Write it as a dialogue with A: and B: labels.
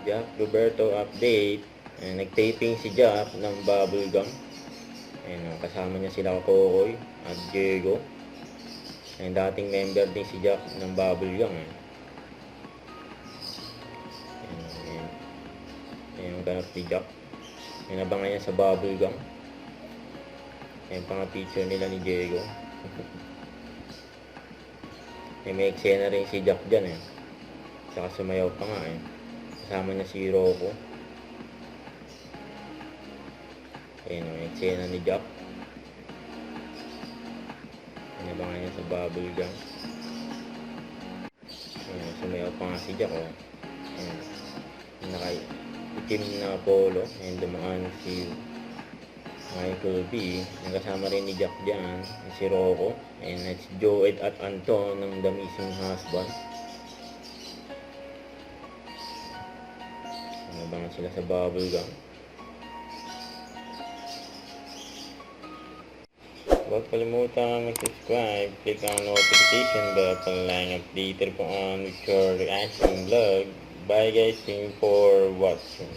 A: Jack Roberto update. Nag-taping si Jack ng Bubblegum. Kasama niya sila Kokoy at Diego. Dating member din si Jack ng Bubblegum. Yung ganap ni Jack. Inabangan niya sa Bubblegum. Pang picture nila ni Diego. May eksena rin si Jack dyan Saka sumayaw pa nga Kasama niya si Rocco. May eksena ni Jack. Inabangan niya sa Bubblegum. Sumayaw pa nga si Jack Naka-itim na polo. Dumaan si Michael B. Kasama rin ni Jack dyan. Si Rocco. At si Joed at Anton ng The Missing Husband. Nabangan sila sa Bubblegum. Huwag kalimutan mag-subscribe. Click ang notification bell para lang updated po on with your reaction vlog. Bye guys. Thank you for watching.